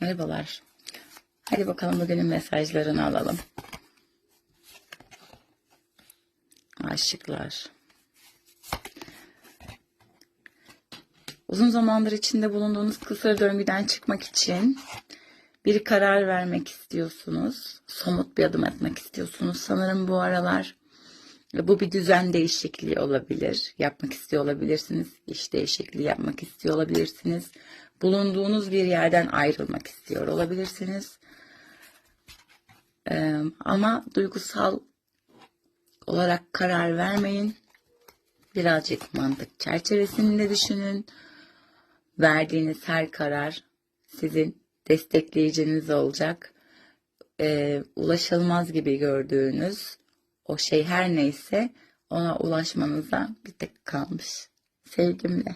Merhabalar. Hadi bakalım bugünün mesajlarını alalım. Aşıklar. Uzun zamandır içinde bulunduğunuz kısır döngüden çıkmak için bir karar vermek istiyorsunuz. Somut bir adım atmak istiyorsunuz. Sanırım bu aralar bu bir düzen değişikliği olabilir. Yapmak istiyor olabilirsiniz. İş değişikliği yapmak istiyor olabilirsiniz. Bulunduğunuz bir yerden ayrılmak istiyor olabilirsiniz. Ama duygusal olarak karar vermeyin. Birazcık mantık çerçevesinde düşünün. Verdiğiniz her karar sizin destekleyiciniz olacak. Ulaşılmaz gibi gördüğünüz o şey her neyse ona ulaşmanıza bir tek kalmış. Sevgimle.